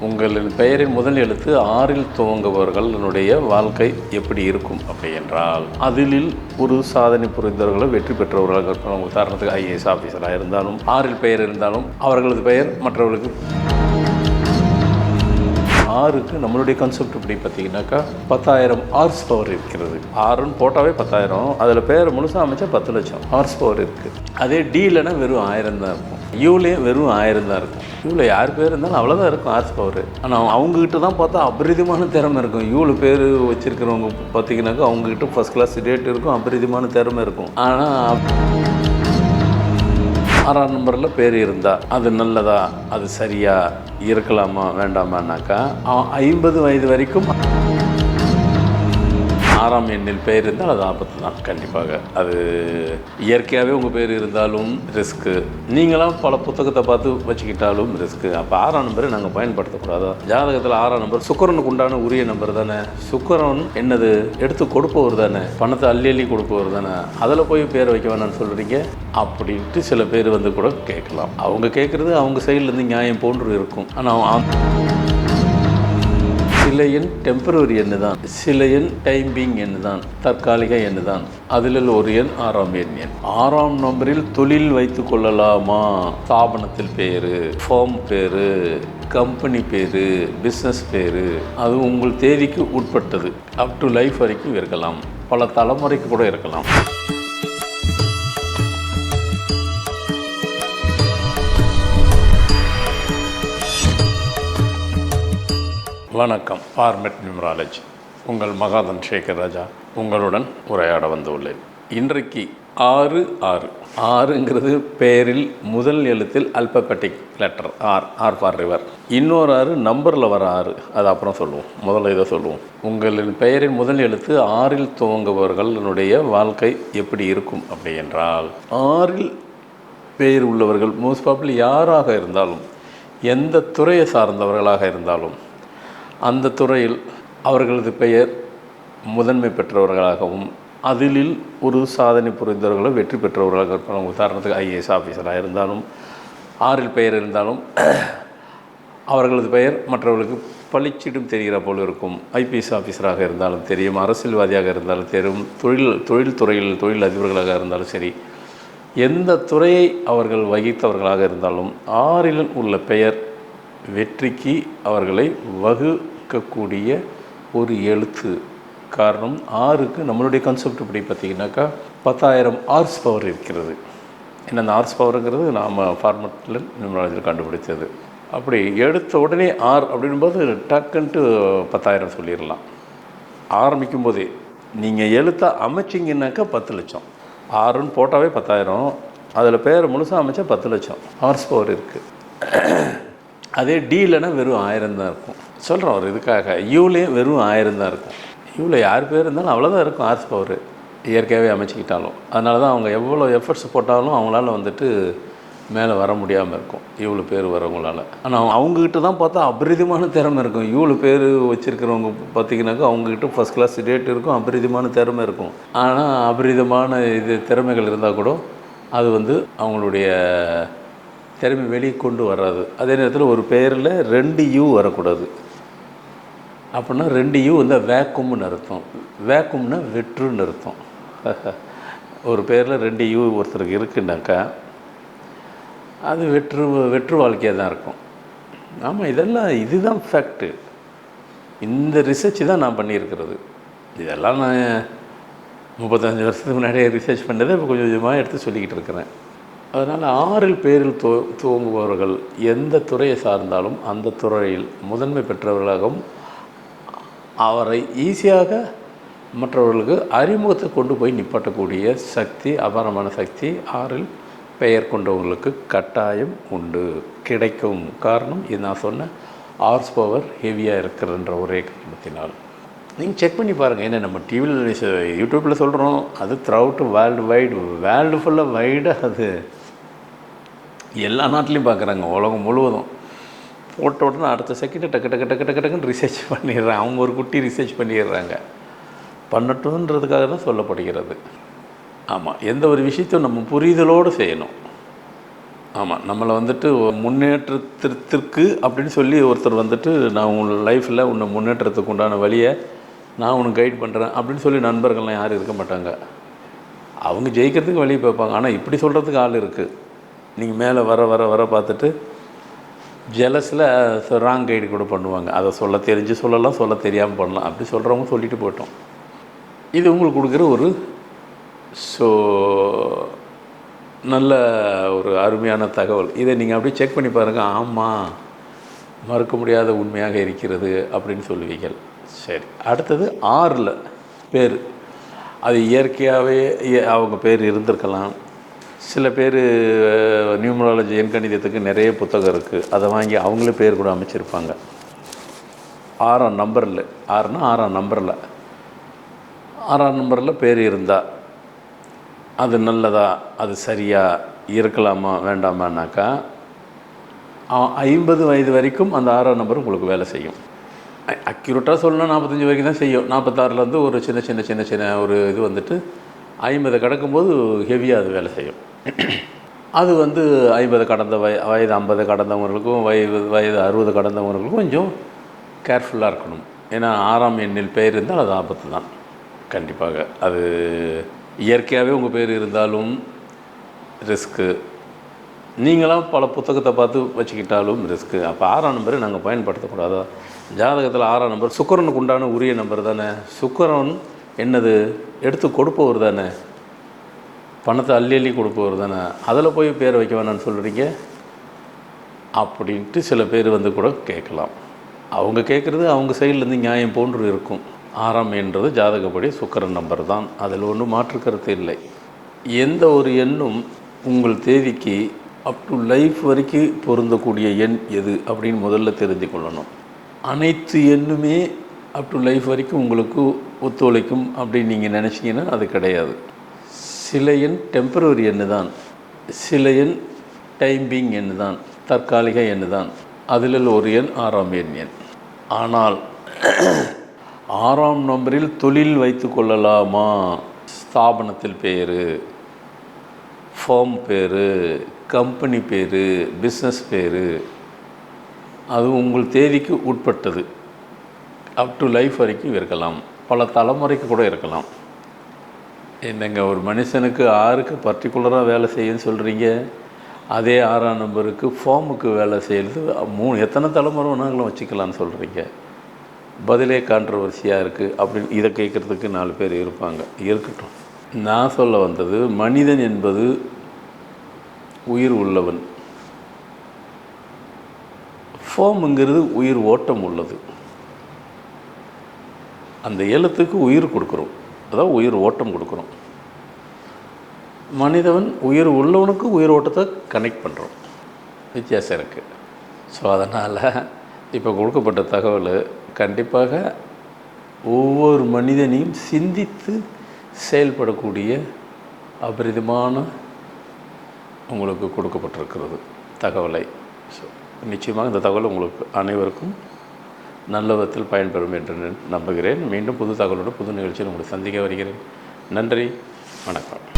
உங்களின் பெயரின் முதல் எழுத்து ஆறில் துவங்குபவர்களுடைய வாழ்க்கை எப்படி இருக்கும் அப்படி என்றால், அதில் ஒரு சாதனை புரிந்தவர்களை வெற்றி பெற்றவர்களாக இருப்பாங்க. உதாரணத்துக்கு ஐஏஎஸ் ஆஃபீஸராக இருந்தாலும், ஆறில் பெயர் இருந்தாலும் அவர்களது பெயர் மற்றவர்களுக்கு. ஆறுக்கு நம்மளுடைய கான்செப்ட் எப்படி பார்த்தீங்கன்னாக்கா 10,000 ஹார்ஸ் பவர் இருக்கிறது. ஆறுன்னு போட்டாவே 10,000, அதில் பேர் முழுசாக அமைச்சா 10 லட்சம் ஹார்ஸ் பவர் இருக்குது. அதே டீலனா வெறும் 1000 தான் இருக்கும். யூலேயும் வெறும் 1000 தான் இருக்கும். யூவில் யார் பேர் இருந்தாலும் அவ்வளோதான் இருக்கும் ஹார்ஸ் பவர். ஆனால் அவங்ககிட்ட தான் பார்த்தா அபரிதமான திறமை இருக்கும். யூவில் பேர் வச்சுருக்கிறவங்க பார்த்தீங்கன்னாக்கா அவங்ககிட்ட ஃபஸ்ட் கிளாஸ் ரேட் இருக்கும், அபரிதமான திறமை இருக்கும். ஆனால் 6ஆம் நம்பரில் பேர் இருந்தால் அது நல்லதா, அது சரியா, இருக்கலாமா வேண்டாமான்னாக்கா 50 வயது வரைக்கும் 6ஆம் எண்ணில் பேர் இருந்தால் அது ஆபத்து தான். கண்டிப்பாக அது இயற்கையாகவே உங்கள் பேர் இருந்தாலும் ரிஸ்க்கு, நீங்களாம் பல புத்தகத்தை பார்த்து வச்சுக்கிட்டாலும் ரிஸ்க்கு. அப்போ 6ஆம் நம்பரை நாங்கள் பயன்படுத்தக்கூடாதா? ஜாதகத்தில் 6ஆம் நம்பர் சுக்கிரனுக்கு உண்டான உரிய நம்பர் தானே. சுக்கிரன் என்னது எடுத்து கொடுப்பவர் தானே, பணத்தை அள்ளி அள்ளி கொடுப்பவர் தானே. அதில் போய் பேர் வைக்க வேணாம்னு சொல்கிறீங்க அப்படின்ட்டு சில பேர் வந்து கூட கேட்கலாம். அவங்க கேட்குறது அவங்க சைட்லேருந்து நியாயம் போன்று இருக்கும். ஆனால் சில எண் டெம்பரரி எண்ணு தான், சில எண் டைம்பிங் எண்ணு தான், தற்காலிக எண்ணு தான். அதில் ஒரு எண் 6ஆம் எண். 6ஆம் நம்பரில் தொழில் வைத்து கொள்ளலாமா? ஸ்தாபனத்தில் பேர், ஃபார்ம் பேர், கம்பெனி பேர், பிஸ்னஸ் பேர், அது உங்கள் தேதிக்கு உட்பட்டது. அப் டு லைஃப் வரைக்கும் இருக்கலாம், பல தலைமுறைக்கு கூட இருக்கலாம். வணக்கம். ஃபார்மேட் நியூமராலஜி, உங்கள் மகாதன் சேகர் ராஜா உங்களுடன் உரையாட வந்துள்ளேன். இன்றைக்கு 6 பெயரில் முதல் எழுத்தில் alphabetic letter R for river. இன்னொரு 6 நம்பரில் வர 6, அது அப்புறம் சொல்லுவோம். முதல்ல இதை சொல்லுவோம். உங்களின் பெயரின் முதல் எழுத்து 6இல் துவங்குபவர்களுடைய வாழ்க்கை எப்படி இருக்கும் அப்படி என்றால், 6இல் பெயர் உள்ளவர்கள் மோஸ்ட் ப்ராபப்லி யாராக இருந்தாலும், எந்த துறையை சார்ந்தவர்களாக இருந்தாலும், அந்த துறையில் அவர்களது பெயர் முதன்மை பெற்றவர்களாகவும், அதில் ஒரு சாதனை புரிந்தவர்களை வெற்றி பெற்றவர்களாக இருப்பாங்க. உதாரணத்துக்கு ஐஏஎஸ் ஆஃபீஸராக இருந்தாலும், 6இல் பெயர் இருந்தாலும் அவர்களது பெயர் மற்றவர்களுக்கு பளிச்சிடும் தெரிகிற போல் இருக்கும். ஐபிஎஸ் ஆஃபீஸராக இருந்தாலும் தெரியும், அரசியல்வாதியாக இருந்தாலும் தெரியும், தொழில் துறையில் தொழில் அதிபர்களாக இருந்தாலும் சரி, எந்த துறையை அவர்கள் வகித்தவர்களாக இருந்தாலும் 6இல் உள்ள பெயர் வெற்றிக்கு அவர்களை வகுக்கக்கூடிய ஒரு எழுத்து. காரணம், 6க்கு நம்மளுடைய கான்செப்ட் இப்படி பார்த்திங்கனாக்கா 10,000 ஹார்ஸ் பவர் இருக்கிறது. ஏன்னா அந்த ஹார்ஸ் பவருங்கிறது நாம் ஃபார்மேட்டில் நியூமராலஜியில் கண்டுபிடிச்சது. அப்படி எடுத்த உடனே 6 அப்படின்போது டக்குன்ட்டு 10,000 சொல்லிடலாம். ஆரம்பிக்கும் போதே நீங்கள் எழுத்த அமைச்சிங்கன்னாக்கா 10 லட்சம். 6ன்னு போட்டாவே 10,000, அதில் பேர் முழுசாக அமைச்சா 10 லட்சம் ஹார்ஸ் பவர் இருக்குது. அதே டீலனா வெறும் 1000 தான் இருக்கும். சொல்கிறோம் ஒரு இதுக்காக. யூலேயும் வெறும் 1000 தான் இருக்கும். யூவில் யார் பேர் இருந்தாலும் அவ்வளோதான் இருக்கும் ஹார்ஸ் பவர், இயற்கையாகவே அமைச்சிக்கிட்டாலும். அதனால தான் அவங்க எவ்வளோ எஃபர்ட்ஸ் போட்டாலும் அவங்களால வந்துட்டு மேலே வர முடியாமல் இருக்கும், இவ்வளோ பேர் வரவங்களால. ஆனால் அவங்கக்கிட்ட தான் பார்த்தா அபரிதமான திறமை இருக்கும். இவ்வளோ பேர் வச்சுருக்கிறவங்க பார்த்திங்கனாக்கா அவங்கக்கிட்ட ஃபஸ்ட் கிளாஸ் ரேட் இருக்கும், அபரிதமான திறமை இருக்கும். ஆனால் அபரிதமான திறமைகள் இருந்தால் கூட அது வந்து அவங்களுடைய திறமை வெளியே கொண்டு வராது. அதே நேரத்தில் ஒரு பெயரில் 2 யூ வரக்கூடாது. அப்படின்னா 2 யூ வந்து வேக்கும்னு அர்த்தம். வேக்கும்னா வெற்றுன்னு அர்த்தம். ஒரு பெயரில் 2 யூ ஒருத்தருக்கு இருக்குன்னாக்கா அது வெற்று வாழ்க்கையாக தான் இருக்கும். ஆமாம், இதுதான் ஃபேக்ட்டு. இந்த ரிசர்ச் தான் நான் பண்ணியிருக்கிறது. இதெல்லாம் நான் 35 வருஷத்துக்கு முன்னாடியே ரிசர்ச் பண்ணதை இப்போ கொஞ்சம் கொஞ்சமாக எடுத்து சொல்லிக்கிட்டு இருக்கிறேன். அதனால் 6இல் பேரில் துவங்குபவர்கள் எந்த துறையை சார்ந்தாலும் அந்த துறையில் முதன்மை பெற்றவர்களாகவும், அவரை ஈஸியாக மற்றவர்களுக்கு அறிமுகத்தை கொண்டு போய் நிப்பாட்டக்கூடிய சக்தி, அபாரமான சக்தி 6இல் பெயர் கொண்டவங்களுக்கு கட்டாயம் உண்டு, கிடைக்கும். காரணம், இது நான் சொன்ன ஹார்ஸ் பவர் ஹெவியாக இருக்கிறன்ற ஒரே காரணத்தினால். நீங்கள் செக் பண்ணி பாருங்கள். ஏன்னா நம்ம டிவியில் யூடியூப்பில் சொல்கிறோம், அது த்ரூஅவுட் வேர்ல்டு ஃபுல்லாக வைடாக அது எல்லா நாட்டிலையும் பார்க்குறாங்க, உலகம் முழுவதும். போட்ட உடனே அடுத்த செகண்டு டக்குன்னு ரிசர்ச் பண்ணிடுறாங்க. அவங்க ஒரு குட்டி ரிசர்ச் பண்ணிடுறாங்க. பண்ணட்டுன்றதுக்காக தான் சொல்லப்படுகிறது. ஆமாம், எந்த ஒரு விஷயத்தையும் நம்ம புரிதலோடு செய்யணும். ஆமாம், நம்மளை வந்துட்டு முன்னேற்றத்திற்கு அப்படின்னு சொல்லி ஒருத்தர் வந்துட்டு நான் உங்கள் லைஃப்பில் உன்னை முன்னேற்றத்துக்கு உண்டான வழியை நான் உனக்கு கைட் பண்ணுறேன் அப்படின்னு சொல்லி நண்பர்கள்லாம் யாரும் இருக்க மாட்டாங்க. அவங்க ஜெயிக்கிறதுக்கு வழி பார்ப்பாங்க. ஆனால் இப்படி சொல்கிறதுக்கு ஆள் இருக்குது. நீங்கள் மேலே வர வர வர பார்த்துட்டு ஜெலஸில் ராங் கைடு கூட பண்ணுவாங்க. அதை சொல்ல தெரிஞ்சு சொல்லலாம், சொல்ல தெரியாமல் பண்ணலாம். அப்படி சொல்கிறவங்க சொல்லிட்டு போட்டோம். இது உங்களுக்கு கொடுக்குற ஒரு நல்ல ஒரு அருமையான தகவல். இதை நீங்கள் அப்படியே செக் பண்ணி பாருங்கள். ஆமாம், மறுக்க முடியாத உண்மையாக இருக்கிறது அப்படின்னு சொல்லுவீங்க. சரி, அடுத்தது 6ல் பேர். அது இயற்கையாகவே அவங்க பேர் இருந்திருக்கலாம். சில பேர் நியூமராலஜி எண்கணிதத்துக்கு நிறைய புத்தகம் இருக்குது, அதை வாங்கி அவங்களே பேர் கூட அமைச்சிருப்பாங்க. 6ஆம் நம்பரில், 6னா 6ஆம் நம்பரில் 6ஆம் நம்பரில் பேர் இருந்தால் அது நல்லதா, அது சரியாக இருக்கலாமா வேண்டாமான்னாக்கா 50 வயது வரைக்கும் அந்த 6ஆம் நம்பர் உங்களுக்கு வேலை செய்யும். அக்யூரேட்டாக சொல்லணும்னா 45 வரைக்கும் தான் செய்யும். 46லேருந்து ஒரு சின்ன ஒரு இது வந்துட்டு 50 கடக்கும்போது ஹெவியாக அது வேலை செய்யும். அது 50 கடந்த வயது 50 கடந்தவங்களுக்கும் வயது 60 கடந்தவங்களுக்கும் கொஞ்சம் கேர்ஃபுல்லாக இருக்கணும். ஏன்னா 6ஆம் எண்ணில் பெயர் இருந்தால் அது ஆபத்து தான். கண்டிப்பாக அது இயற்கையாகவே உங்கள் பேர் இருந்தாலும் ரிஸ்க்கு, நீங்களாம் பல புத்தகத்தை பார்த்து வச்சுக்கிட்டாலும் ரிஸ்க்கு. அப்போ 6ஆம் நம்பரை நாங்கள் பயன்படுத்தக்கூடாதா? ஜாதகத்தில் 6ஆம் நம்பர் சுக்கிரனுக்கு உண்டான உரிய நம்பர் தானே. சுக்கிரன் என்னது, எடுத்து கொடுப்பவர் தானே, பணத்தை அள்ளி கொடுப்பவர் தானே. அதில் போய் பேர் வைக்க வேணான்னு சொல்கிறீங்க அப்படின்ட்டு சில பேர் கூட கேட்கலாம். அவங்க கேட்குறது அவங்க சைட்லேருந்து நியாயம் போன்று இருக்கும். 6ஆம் என்றது ஜாதகப்படி சுக்கிரன் நம்பர் தான், அதில் ஒன்றும் மாற்று கருத்து இல்லை. எந்த ஒரு எண்ணும் உங்கள் தேதிக்கு அப் டு லைஃப் வரைக்கும் பொருந்தக்கூடிய எண் எது அப்படின்னு முதல்ல தெரிஞ்சு கொள்ளணும். அனைத்து எண்ணுமே அப் டு லைஃப் வரைக்கும் உங்களுக்கு ஒத்துழைக்கும் அப்படின்னு நீங்கள் நினச்சிங்கன்னா அது கிடையாது. சில எண் டெம்பரரி எண்ணு தான், சில எண் டைம்பிங் எண்ணு தான், தற்காலிக எண்ணு தான். அதில் ஒரு எண் 6ஆம் எண். ஆனால் 6ஆம் நம்பரில் தொழில் வைத்து கொள்ளலாமா? ஸ்தாபனத்தில் பேர், ஃபார்ம் பேர், கம்பெனி பேர், பிஸ்னஸ் பேர், அது உங்கள் தேதிக்கு உட்பட்டது. அப் டு லைஃப் வரைக்கும் இருக்கலாம், பல தலைமுறைக்கு கூட இருக்கலாம். என்னங்க, ஒரு மனுஷனுக்கு 6க்கு பர்டிகுலராக வேலை செய்யுன்னு சொல்கிறீங்க, அதே 6ஆம் நம்பருக்கு ஃபார்முக்கு வேலை செய்கிறது 3 எத்தனை தலைமுறை வேணாலும் வச்சுக்கலான்னு சொல்கிறீங்க. பதிலே கான்ட்ரவர்சியாக இருக்குது அப்படின்னு இதை கேட்குறதுக்கு 4 பேர் இருப்பாங்க. இருக்கட்டும், நான் சொல்ல வந்தது, மனிதன் என்பது உயிர் உள்ளவன். ஃபார்முங்கிறது உயிர் ஓட்டம் உள்ளது. அந்த எழுத்துக்கு உயிர் கொடுக்குறோம், அதான் உயிர் ஓட்டம் கொடுக்குறோம். மனிதவன் உயிர் உள்ளவனுக்கு உயிர் ஓட்டத்தை கனெக்ட் பண்ணுறோம், வித்தியாசம் இருக்குது. ஸோ அதனால் இப்போ கொடுக்கப்பட்ட தகவல் கண்டிப்பாக ஒவ்வொரு மனிதனையும் சிந்தித்து செயல்படக்கூடிய அபரிதமான உங்களுக்கு கொடுக்கப்பட்டிருக்கிறது தகவலை. ஸோ நிச்சயமாக இந்த தகவல் உங்களுக்கு அனைவருக்கும் நல்ல விதத்தில் பயன்பெறும் என்று நம்புகிறேன். மீண்டும் புது தகவலோடு புது நிகழ்ச்சியில் உங்களை சந்திக்க வருகிறேன். நன்றி, வணக்கம்.